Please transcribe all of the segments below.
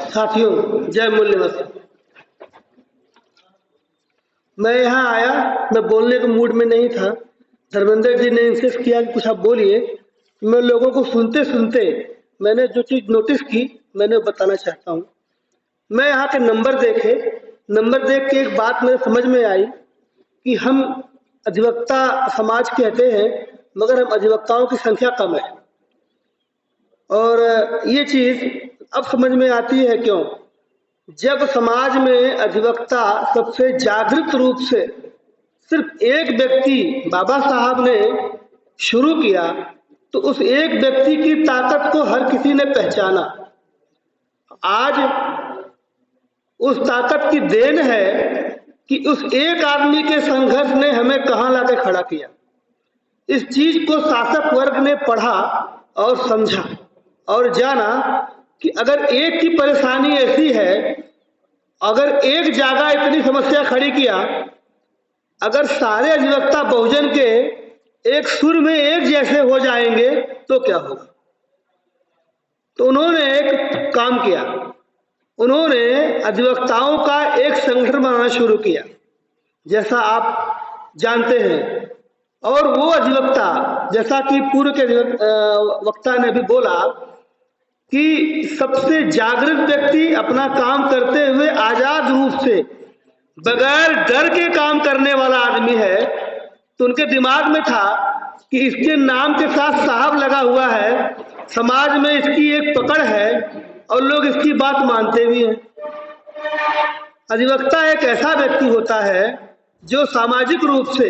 साथियों, जय मूल्यवत। मैं यहाँ आया, मैं बोलने के मूड में नहीं था। धर्मेंद्र जी ने इंसिस्ट किया कि कुछ आप बोलिए। मैं लोगों को सुनते सुनते मैंने जो चीज़ नोटिस की मैंने बताना चाहता हूँ। मैं यहाँ के नंबर देख के एक बात मेरे समझ में आई कि हम अधिवक्ता समाज कहते हैं, मगर हम अधिवक्ताओं की संख्या कम है। और ये चीज़ अब समझ में आती है क्यों। जब समाज में अधिवक्ता सबसे जागृत रूप से सिर्फ एक व्यक्ति बाबा साहब ने शुरू किया, तो उस एक व्यक्ति की ताकत को हर किसी ने पहचाना। आज उस ताकत की देन है कि उस एक आदमी के संघर्ष ने हमें कहां लाके खड़ा किया। इस चीज को शासक वर्ग ने पढ़ा और समझा और जाना कि अगर एक की परेशानी ऐसी है, अगर एक जगह इतनी समस्या खड़ी किया, अगर सारे अधिवक्ता बहुजन के एक सुर में एक जैसे हो जाएंगे तो क्या होगा। तो उन्होंने एक काम किया, उन्होंने अधिवक्ताओं का एक संगठन बनाना शुरू किया, जैसा आप जानते हैं। और वो अधिवक्ता, जैसा कि पूर्व के वक्ता ने भी बोला कि सबसे जागृत व्यक्ति अपना काम करते हुए आजाद रूप से बगैर डर के काम करने वाला आदमी है। तो उनके दिमाग में था कि इसके नाम के साथ साहब लगा हुआ है, समाज में इसकी एक पकड़ है और लोग इसकी बात मानते भी हैं। अधिवक्ता एक ऐसा व्यक्ति होता है जो सामाजिक रूप से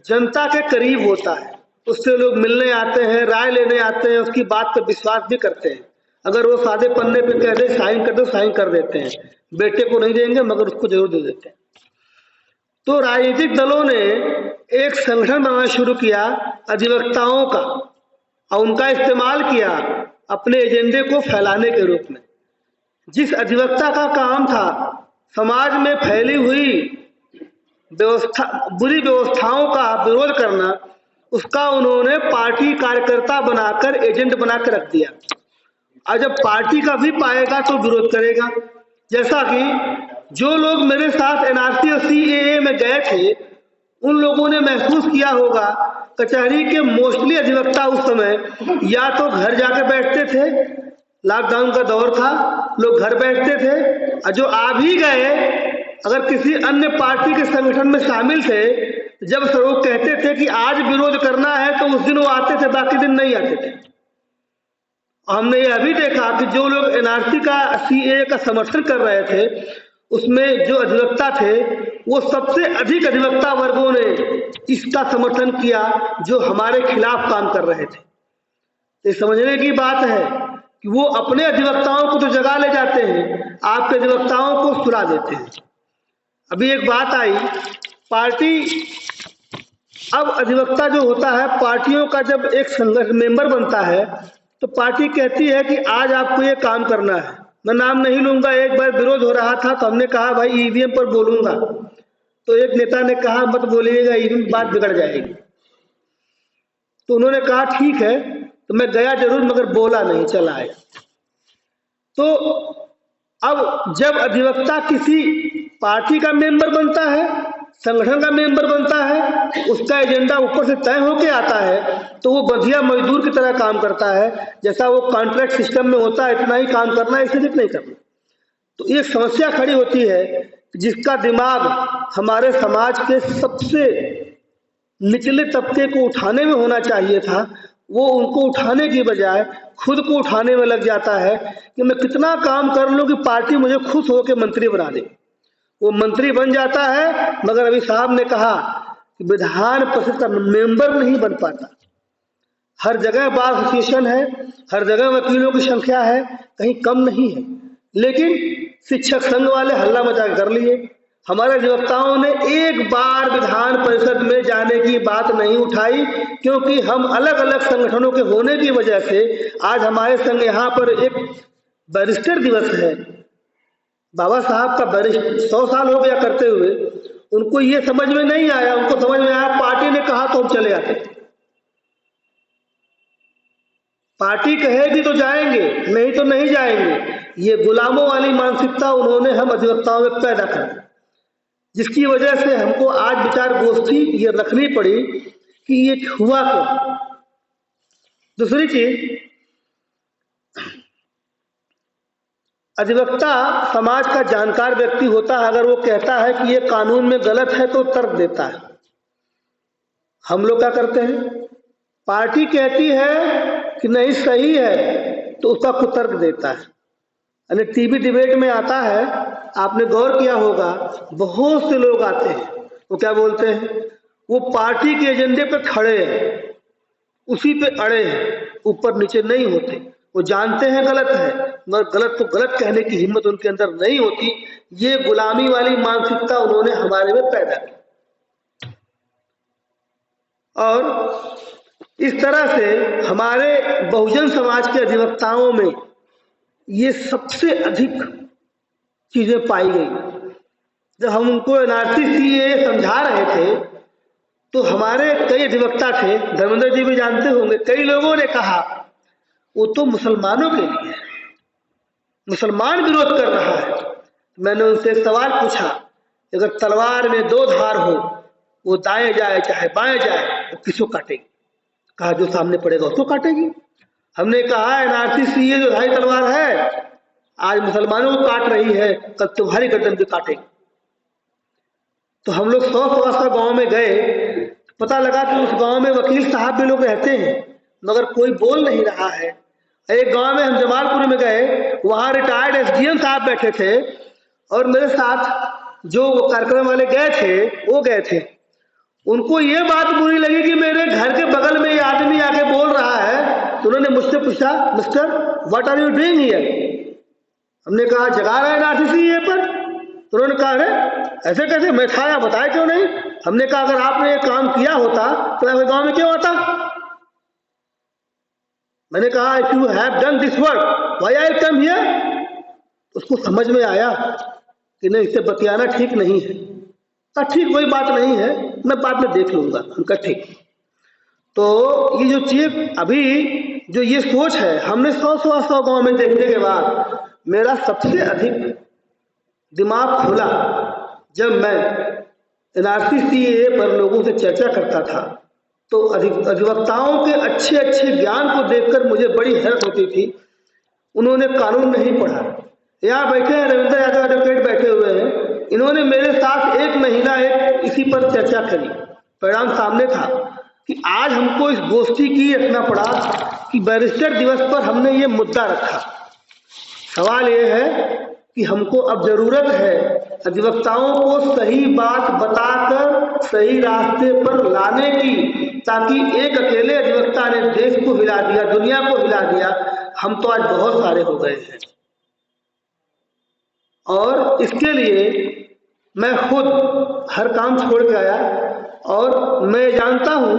जनता के करीब होता है, उससे लोग मिलने आते हैं, राय लेने आते हैं, उसकी बात पर विश्वास भी करते हैं। अगर वो सादे पन्ने पे कह दे साइन कर दो, साइन कर देते हैं। बेटे को नहीं देंगे मगर उसको जरूर दे देते हैं। तो राजनीतिक दलों ने एक संगठन बनाना शुरू किया अधिवक्ताओं का, और उनका इस्तेमाल किया अपने एजेंडे को फैलाने के रूप में। जिस अधिवक्ता का काम था समाज में फैली हुई बुरी व्यवस्थाओं का विरोध करना, उसका उन्होंने पार्टी कार्यकर्ता बनाकर एजेंट बनाकर रख दिया। और जब पार्टी का भी पाएगा तो विरोध करेगा। जैसा कि जो लोग मेरे साथ एनआरसी और सीएए में गए थे, उन लोगों ने महसूस किया होगा कचहरी के मोस्टली अधिवक्ता उस समय या तो घर जाके बैठते थे, लॉकडाउन का दौर था, लोग घर बैठते थे, और जो आ भी गए अगर किसी अन्य पार्टी के संगठन में शामिल थे, जब लोग कहते थे कि आज विरोध करना है तो उस दिन वो आते थे, बाकी दिन नहीं आते थे। हमने यह भी देखा कि जो लोग एनआरसी का सीएए का समर्थन कर रहे थे, उसमें जो अधिवक्ता थे वो सबसे अधिक अधिवक्ता वर्गों ने इसका समर्थन किया जो हमारे खिलाफ काम कर रहे थे। ये समझने की बात है कि वो अपने अधिवक्ताओं को तो जगा ले जाते हैं, आपके अधिवक्ताओं को सुला देते हैं। अभी एक बात आई, पार्टी, अब अधिवक्ता जो होता है, पार्टियों का जब एक संगठन मेंबर बनता है तो पार्टी कहती है कि आज आपको ये काम करना है। मैं नाम नहीं लूंगा, एक बार विरोध हो रहा था तो हमने कहा भाई ईवीएम पर बोलूंगा, तो एक नेता ने कहा मत बोलिएगा, ईवीएम बात बिगड़ जाएगी। तो उन्होंने कहा ठीक है, तो मैं गया जरूर मगर बोला नहीं, चला आया। तो अब जब अधिवक्ता किसी पार्टी का मेंबर बनता है, संगठन का मेंबर बनता है, उसका एजेंडा ऊपर से तय होके आता है, तो वो बढ़िया मजदूर की तरह काम करता है। जैसा वो कॉन्ट्रैक्ट सिस्टम में होता है, इतना ही काम करना है, इससे अधिक नहीं करना। तो ये समस्या खड़ी होती है, जिसका दिमाग हमारे समाज के सबसे निचले तबके को उठाने में होना चाहिए था, वो उनको उठाने की बजाय खुद को उठाने में लग जाता है कि मैं कितना काम कर लूं कि पार्टी मुझे खुश होकर मंत्री बना दे। वो मंत्री बन जाता है, मगर अभी साहब ने कहा कि विधान परिषद का मेंबर नहीं बन पाता। हर जगह बार एसोसिएशन है, हर जगह वकीलों की संख्या है, कहीं कम नहीं है, लेकिन शिक्षक संघ वाले हल्ला मचा कर लिए। हमारे अधिवक्ताओं ने एक बार विधान परिषद में जाने की बात नहीं उठाई, क्योंकि हम अलग अलग संगठनों के होने की वजह से आज हमारे संग यहाँ पर एक बैरिस्टर दिवस है। बाबा साहब का बैरिस्टर 100 साल हो गया करते हुए, उनको ये समझ में नहीं आया, उनको समझ में आया पार्टी ने कहा तो हम चले आते। पार्टी कहेगी तो जाएंगे, नहीं तो नहीं जाएंगे। ये गुलामों वाली मानसिकता उन्होंने हम अधिवक्ताओं में पैदा कर दी, जिसकी वजह से हमको आज विचार गोष्ठी ये रखनी पड़ी कि ये हुआ क्यों। दूसरी चीज, अधिवक्ता समाज का जानकार व्यक्ति होता है। अगर वो कहता है कि ये कानून में गलत है तो तर्क देता है। हम लोग क्या करते हैं, पार्टी कहती है कि नहीं सही है तो उसका कुतर्क देता है। यानी टीवी डिबेट में आता है, आपने गौर किया होगा, बहुत से लोग आते हैं, वो क्या बोलते हैं, वो पार्टी के एजेंडे पे खड़े हैं, उसी पे अड़े हैं, ऊपर नीचे नहीं होते। वो जानते हैं गलत है, मगर गलत को गलत कहने की हिम्मत उनके अंदर नहीं होती। ये गुलामी वाली मानसिकता उन्होंने हमारे में पैदा की। और इस तरह से हमारे बहुजन समाज के अधिवक्ताओं में ये सबसे अधिक चीजें पाई गई। जब हम उनको एनआरसी सीएए समझा रहे थे तो हमारे कई अधिवक्ता थे, धर्मेंद्र जी भी जानते होंगे, कई लोगों ने कहा वो तो मुसलमानों के लिए है, मुसलमान विरोध कर रहा है। मैंने उनसे एक सवाल पूछा, अगर तलवार में दो धार हो, वो दाएं जाए चाहे बाएं जाए, वो किसको काटेगी? कहा जो सामने पड़ेगा उसको काटेगी। हमने कहा एनआरसी सीए जो धारी तलवार है, आज मुसलमानों को काट रही है, कल तुम्हारी गर्दन भी काटेगी। तो हम लोग 100-125 गांव में गए, पता लगा कि उस गांव में वकील साहब भी लोग रहते हैं, मगर कोई बोल नहीं रहा है। एक गांव में हम जमालपुर में गए, वहां रिटायर्ड एसडीएम साहब बैठे थे और मेरे साथ जो वो कार्यक्रम वाले गए थे, उनको ये बात बुरी लगी कि मेरे घर के बगल में ये आदमी आके बोल रहा है। तो उन्होंने मुझसे पूछा, mister what are you doing here? हमने कहा जगा रहा है एनआरसी ये पर। तो उन्होंने कहा अरे ऐसे कैसे, मैं था या बताया क्यों नहीं? हमने कहा अगर आपने ये काम किया होता तो ऐसे गांव में क्यों आता? मैंने कहा if you have done this work why I come here. उसको समझ में आया कि नहीं, इससे बतियाना ठीक नहीं है। कहा ठीक, कोई बात नहीं है, मैं बाद में देख लूंगा। उनका ठीक। तो ये जो चीज अभी जो ये सोच है, हमने 100 गांव में देखने के बाद मेरा सबसे अधिक दिमाग खुला जब मैं एनआरसी सीएए पर लोगों से चर्चा करता था। तो अधिवक्ताओं के अच्छे अच्छे ज्ञान को देखकर मुझे बड़ी हैरत होती थी। उन्होंने कानून नहीं पढ़ा। यहाँ बैठे हैं रविंद्र यादव एडवोकेट बैठे हुए हैं, इन्होंने मेरे साथ 1 महीना इसी पर चर्चा करी। परिणाम सामने था कि आज हमको इस गोष्ठी की रखना पड़ा कि बैरिस्टर दिवस पर हमने ये मुद्दा रखा। सवाल ये है कि हमको अब जरूरत है अधिवक्ताओं को सही बात बताकर सही रास्ते पर लाने की, ताकि एक अकेले अधिवक्ता ने देश को हिला दिया, दुनिया को हिला दिया। हम तो आज बहुत सारे हो गए हैं और इसके लिए मैं खुद हर काम छोड़ के आया। और मैं जानता हूं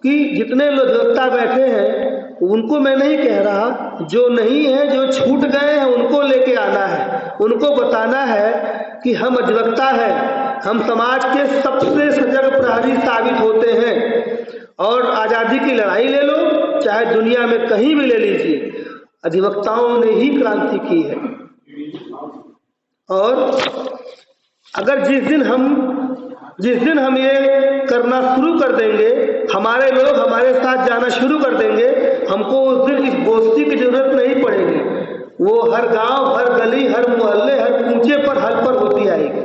कि जितने लोग अधिवक्ता बैठे हैं उनको मैं नहीं कह रहा, जो नहीं है, जो छूट गए हैं, उनको लेके आना है, उनको बताना है कि हम अधिवक्ता हैं, हम समाज के सबसे सजग प्रहरी साबित होते हैं। और आज़ादी की लड़ाई ले लो, चाहे दुनिया में कहीं भी ले लीजिए, अधिवक्ताओं ने ही क्रांति की है। और अगर जिस दिन हम ये करना शुरू कर देंगे, हमारे लोग हमारे साथ जाना शुरू कर देंगे, हमको उस दिन इस गोष्ठी की जरूरत नहीं पड़ेगी। वो हर गांव, हर गली, हर मोहल्ले, हर कूचे पर, हल पर होती आएगी।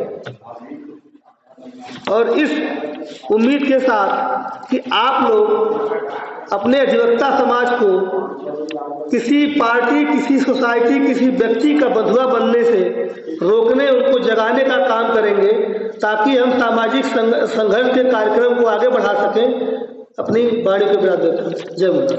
और इस उम्मीद के साथ कि आप लोग अपने अधिवक्ता समाज को किसी पार्टी, किसी सोसाइटी, किसी व्यक्ति का बंधुआ बनने से रोकने, उनको जगाने का काम करेंगे, ताकि हम सामाजिक संघर्ष के कार्यक्रम को आगे बढ़ा सकें। अपनी वाणी को विराम देता हूं। जय माता।